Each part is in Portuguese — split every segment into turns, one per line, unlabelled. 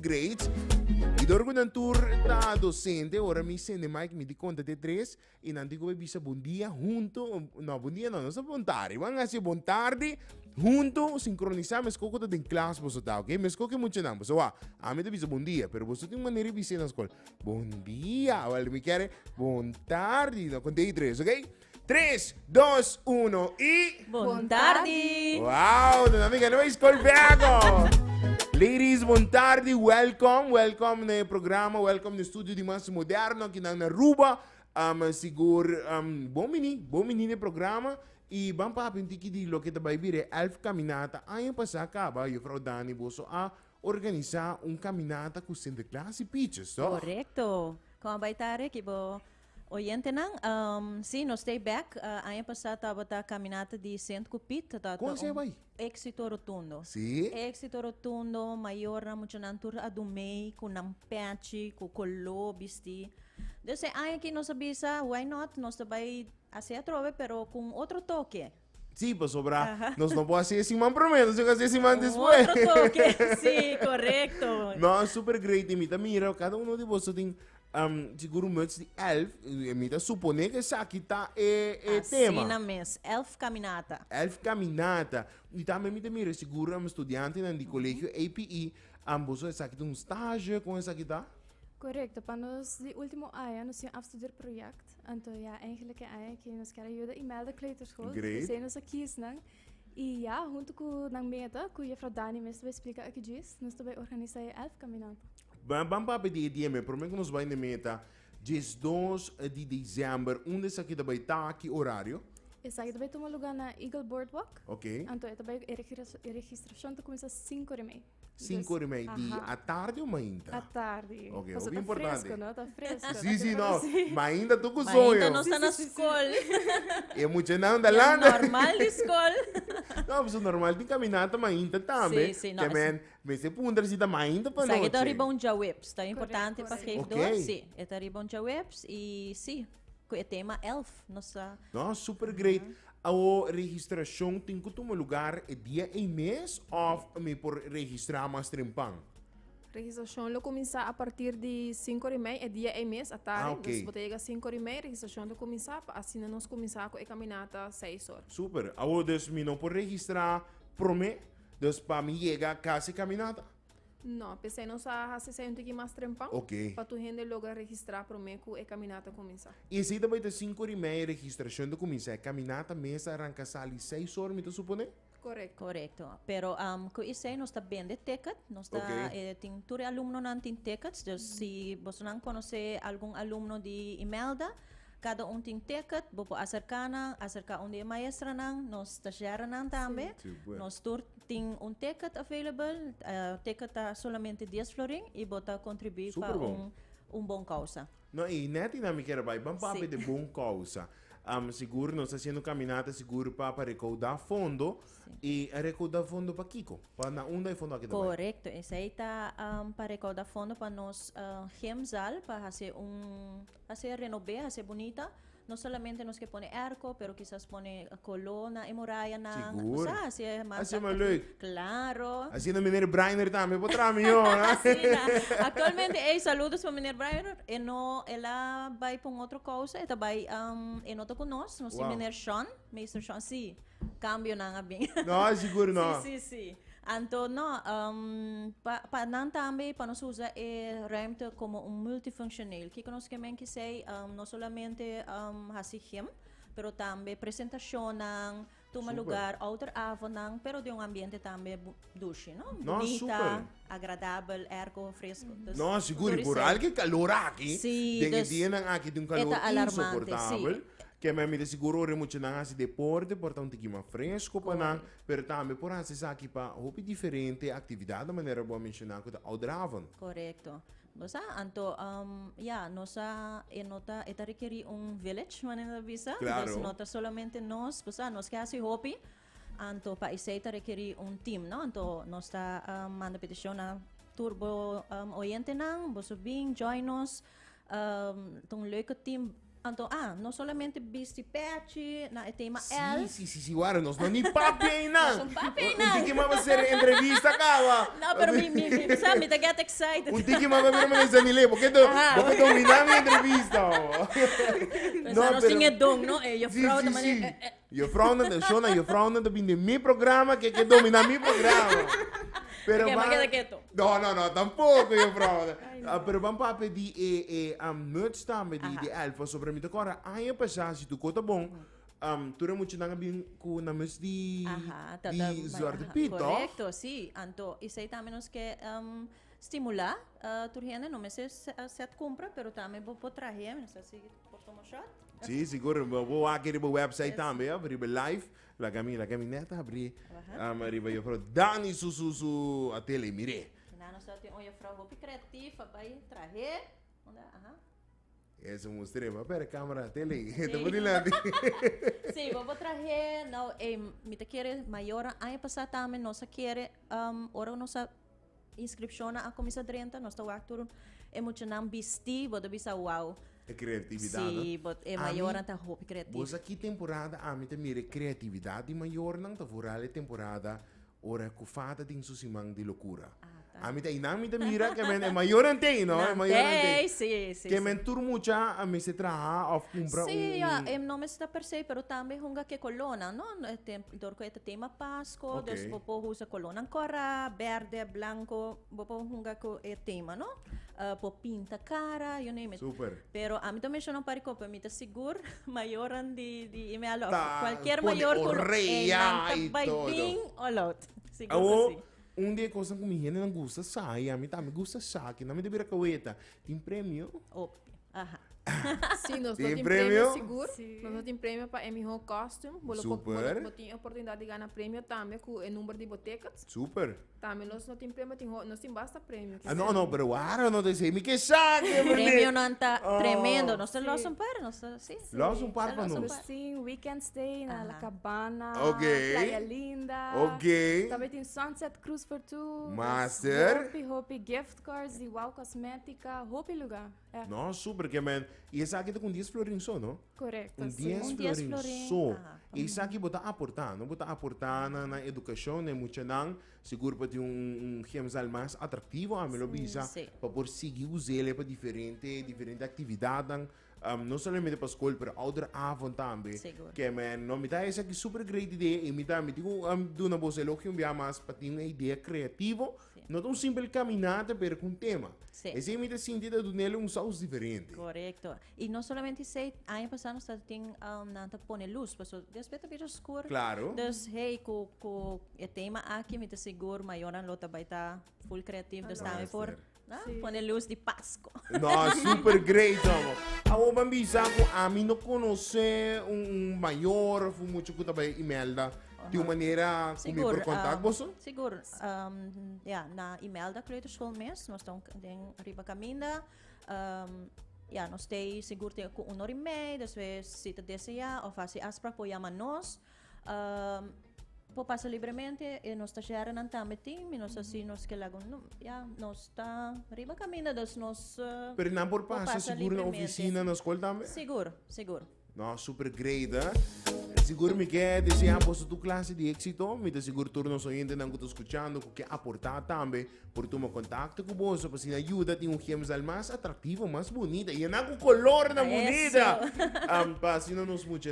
great. E dorgo ng tour da docente, ora mi sende Mike mi di conta de tres, e nanti ko bisa bom dia junto, no, bom dia não, não sa bom tarde, vamos assim bom tarde, junto, sincronizar, mas coco da em classe você tá, ok? Mas coco muito não, você va, a mim te bisa bom dia, pero você tem maneira de bisa na escola, bom dia, olha, me quer bom tarde, não, contei três, ok? 3, 2, 1 e...
Buon tardi!
Wow, dan namin ganun school bago! Ladies, buon tardi, welcome na programa, welcome no studio de Mas Moderno, aqui na Aruba. Siguro, bom menino programa. E bang papinti di lo que te vai vir elf caminata. Ayon pa sa acaba, eu Frau Dani Boso a organizar caminata com de classe pitches, so?
Correcto. Como vai estar aqui, oyente nang, sim, nós stay back. Ano passado estava a caminhata de Centro Cupit.
Qual você vai?
Éxito rotundo.
Sim.
Éxito rotundo, maior na muito nantur a dumei, com nampechi, com colo, bisti. Então, ano que nós sabia, why not? Nós também assim a trove, pero com outro toque.
Sí, pues sobra. Nos no puedo hacer sin man primero, sino que hacer sin man después.
Otro toque, sí, correcto.
No, super great. Imita, mira, cada uno de vosotros tem seguro muitos de elf. Imita, supone que essa aqui tá tema.
Assim na mes, elf caminata.
Elf caminata. E também, mira, seguro estudante de colégio APE. Ambos, essa aqui tem estágio, com essa aqui tá?
Correct, op ons die ultimo jaar, ons afstudeerproject. En toen ja, eigenlijk eigenlijk ons kara juda email de kleuterschool.
Great.
Zijn ons kies nang. E ja, junto com nang meta, com a Frau Dani mesmo vai explicar aqui disso, nós também organizamos elf caminhando.
Vamos para pedir dia, mas prometo que nós vamos na meta. 2 de dezembro, onde essa aqui também tá aqui horário?
Essa aqui também toma lugar na Eagle Boardwalk.
Ok.
Então, também a registração começa às 5h30.
5h30 de à tarde ou manhã?
À tarde.
Ok,
Mas
o que é
tá
importante.
fresco, não? Tá fresco.
Sim, não. Mas ainda tô com
Mas
sonho.
ainda não está na escola.
É muito não da
É
lá.
normal de escola.
Não, mas o normal de caminhada, mas ainda também.
Sim, não.
Mas se pundar se também ainda para
Sa
noite.
ito ribong jawebs. Ito importante para
correct.
kayo
Okay.
doon. Si, ito ribong jawebs. E si, ko tema elf. Nossa.
Não, super great. A registração tem que tomar lugar dia e mês ou me por registrar mais trempang?
Registração lo começa a partir de 5h30, é dia e mês à tarde.
ok.
Então, você chega às 5h30, registração lo começa, assim nós começar com a caminhata às 6 horas.
Super. A dus me não por registrar prome, dus para mim chega quase caminhada.
Não, pensei não sa se sai um pouquinho mais trempão.
Ok.
Para tu gente logo registrar para mim que a caminhata começa.
E se também tem 5h30 registração do começar a caminhada, mesa arranca sali 6 horas, me tu supone?
Correto.
Correcto. Pero ko isa nos está vende ticket, nos está
Okay.
ting turi alumno nan ting tickets. Dus si você não conhece algum aluno de Imelda, cada ting ticket, bopo acerca onde a maestra nang, nos stagiário nang também.
Sim, bueno.
Nos tur ting ticket available, ticket tá solamente 10 florin e bota contribuir
Super
para
bom.
bom causa.
Não, e net na minha vai, vamos para
Sim.
de bom causa. Seguro nós fazendo caminhada seguro para recaudar fundo e recaudar fundo para Kiko. Para na onda e fundo aqui também.
Correcto. Esse aí está para recaudar fundo para nós Hemzal, para fazer renovar, fazer bonita. Não solamente nos que pone arco, pero quizás pone colona e muralla na.
Seguro.
Assim é mais.
Assim é mais leuk.
Claro.
Assim no Mineiro Brainer também, para trás melhor, né?
Sim, actualmente, saludos para Miner Brian. E no, ela vai para outra coisa, ela vai em outro conosco, no
Wow.
Miner Sean, Mr. Sean, sim. Cambio na nga bem.
Não, seguro não.
Sim. Então, para nós também, para nós usar a ruimte como multifuncional. Que nós queremos que seja não somente assim, pero também apresentação, toma
Super.
lugar, outra avon, pero de ambiente também duche, não?
Não,
Bonita,
super.
agradável, ergo, fresco. Dus,
Não, seguro,
por
por
isso,
algo calor aqui.
Sim,
Tem
dus-
dia nang aqui tem calor
Eta alarmante,
insuportável.
sim.
Que me de seguro ore muito nang assim deporte, portanto que mais fresco para nang, pero também por assim aqui para hobby diferente, atividade da maneira boa mencionar que o draven.
Correcto. Basta, anto, nosa, nota, esta requerir village, manera visa.
Claro.
Basta, nota solamente nos que hace hobby. Anto, pa ita requerir team, no? Anto, nos está, manda petición a turbo, oyente nang, boso bing, join us, tong leuke team, Então, não somente Beastie Patch, na tema
Sim,
Elf.
sim, guarda, nós não nem papi ainda.
Não papi ainda.
Um tiki mas ser entrevista, acaba.
Não, pero sabe, me get excited.
Un tiki mas ver me desanile, porque dominar minha entrevista.
Não,
pero-
sing dong, no? Eu
Sim,
fraude,
sim,
mas
sim. Eu fraude, Shona, eu fraude de meu programa, que domina meu programa. Pero
Okay,
va-
ma queda quieto.
No, tampoco eu fraude. Pero vamos para pedir merch também de Alfa sobre mim. Agora, aí passar se tu conta bom. Tu não muito nada bem com na merch de Zwarte Piet, toch?
Correcto, sí. Anto, y sei também nos que estimular tu gente, não me sei se compra, pero também vou trazer, não sei se por tomar shot.
Sim, seguro. Vou aqui no website também, abrir live. La caminhoneta abrir. Arriba eu falo, Dani su a tele, mire.
Na nós temos uma frau hopi criativa para trazer.
Essa mostrei, mas pera, câmera, tele. Tá bonito.
Sim, vou trazer, não, me te quer maior, ano passado também nós quer, ora nossa inscrição a comissão 30, nós estamos actuando emocional vestir, vou bisa wow.
É criatividade.
Sim, é maior anta hopi criativo.
Mas aqui temporada, a mim também criatividade maior, não tá fora temporada, ora cufada tem susimang de loucura. A mim tem não me mira que é maior ante, não? É maior ante.
Sim.
Que men tur mucha a me se traha of compra
Sim, não me está per se, pero também hunga que colona, não? Dorco é tema Páscoa,
Ok.
dos popo usa colona ancora, verde, branco, popo hunga ko é tema, não? Po pinta cara, you name it.
Super.
Pero a mim também não pare ko, para mim tá seguro, maioran de email,
Tá,
qualquer
pode
maior
orreia e
vai
todo.
bem all out. Seguro
Awo,
sim.
dia coisa que me não gosta sai, a mim também gosta sai, que não me deveria caueta. Tem prêmio?
Oh, aha.
Sim, nós
Tem
temos
prêmio?
prêmio seguro.
Sim.
Nós temos prêmio para MH Costume.
Super.
Nós temos oportunidade de ganhar prêmio também com o número de botecas.
Super.
Também nós não temos prêmio, nós temos basta prêmio.
No, pero ahora no te sé, mi que saque,
Prêmio não tá
Oh.
tremendo, nós
Sim.
temos um par, nós sim.
Lost um par para
Lost um
nós.
par.
Sim, weekend stay na La
Aha.
Cabana,
Ok.
Praia Linda.
Ok.
Também tem Sunset Cruise for Two.
Master.
Hopi gift cards, de Wow Cosmética, Hopi lugar. É,
No, super, que man. E essa aqui tá com 10 florin só, não?
correto.
Um
sim.
10
Um 10
florin
florin,
só.
aha.
E isso aqui bota aportar na educação, né? Muito não. Seguro para ter gemsal mais atrativo, a melo bisa,
sim.
para por seguir usar ele para diferente atividades. Não somente para a escola, para outra avond também.
Seguro.
Que man, não me dá essa aqui super great ideia e me digo, do na boa elogio mais para ter uma ideia criativa, não tão simples caminhada, mas com tema.
Sim.
Esse me dá sentido do nele sauce diferente.
Correcto. E não somente sei, ano passado nós tem nanta pone luz, porque despeito vídeo escuro.
Claro.
Dus hey, ko o tema aqui me te seguro maior an lota vai estar full creativo, dus também por
Sim.
pone luz de Páscoa.
No, super great, amo. Ako mambisa ko amin no conhecer maior, foi muito que também Imelda. De uma maneira como por contato, você?
Seguro. Na email da Kleuterschool mes, nós estamos em Riba Caminda. Nós temos seguro com hora e meia, dus we zitten desejar of als je afspraak voor jammer nos. Passa livremente e nós stagiários não também tem, nós assim nós que lago, nós está Riba Caminda, dus nós
Pero não por passa seguro na oficina, na escola também?
seguro.
No, super great, hein? Seguro me quer desejar por tu classe de éxito, me te seguro todos os oyentes não que estou escutando, que quer aportar também, por tomar contato com você, para se ajuda tem gemsal mais atrativo, mais bonita, e não com color na bonita. Para se não nos muitos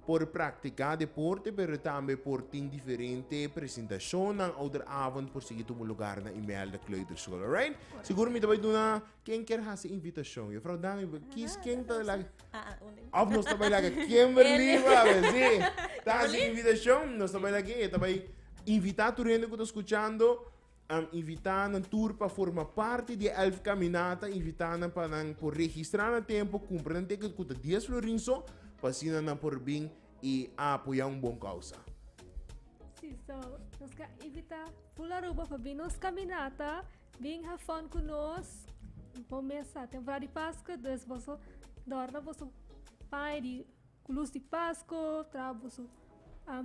por praticar deporte, pero também por ter diferente apresentação na outra avond por seguir um lugar na email da Kleuterschool, alright? Seguro me vai dar quem quer fazer invitação. Eu falo, Dani, quem está lá? Of nós também lá, Kimberly, sim. Tá sem invitação, nós também lá que também invitar tu gente que está escutando, invitar na tour para formar parte de Elf Caminata, invitar para por registrar no tempo, comprar um ticket com 10 florinso, para assim não por bem e apoiar bom causa.
Sim, so, nós queremos invitar Pularuba para vir nos caminhata, vir have fun conosco, começar a temporada de Páscoa, depois você dorme, você pai de luz de Páscoa, trabalho,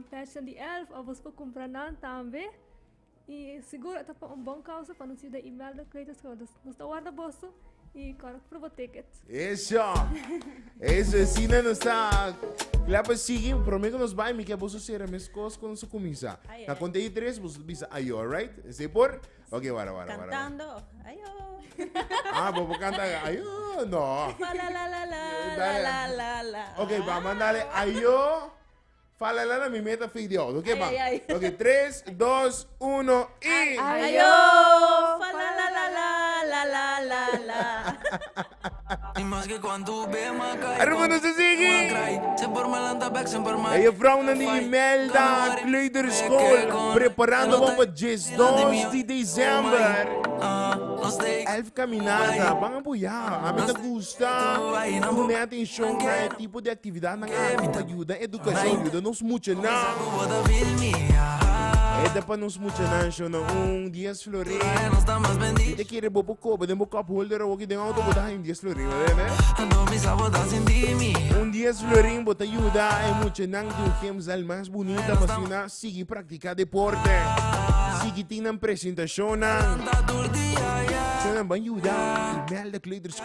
peça de elf, ou você comprar não também, E seguro tá para bom causa para nos dar email da Kleuterschool. Dus nos tá guarda bolso e corre para o ticket.
Eso. Eso, si no está. Claro, sigue, prometo que nos vai, me que vos hacer mis cosas con su camisa.
Ay,
Na
ay.
conta aí 3, vos diz ayo, alright? ¿Sí por? Ok, para.
Cantando. Ayo.
Ah, vos canta ayo, no.
Fa la la la la la
Dale.
la la la.
Ok, va, mandale ayo. Fala la mi meta video. Ok, va.
Ay, ay.
Ok, 3, 2, 1 y.
Ayo. Fa la la la la la la la.
Niet más que quando ben maar kijk.
Hermano, se sigue.
Sempre me lanta back, sempre me.
Hey, vrouw na die Imelda Kleuterschool. Preparando vamos para 2 de dezember.
Nog steeds.
11 caminata. Vamos apoiar. A mim me gusta. Não tem atenção para o tipo de atividade na área. Ajuda, educação, ajuda. Não se mucha na.
Wat er wil me.
É da para não se mucha na. Show não. Dias florir.
En ons dan mas bendicht.
Te quer bobo copo. Demo cup holder. Ou que tem auto. Botar em dias florir. Né?
Ando mi sabota sin dimi.
Dias florir. Bota ajuda. É mucha nang. Temos al mais bonita. Mas na sigue praticar deporte. Sigue tinang presentasyon ng
Tanta dur dia, yeah.
Siya nang ayuda. Imelda Kleuterschool.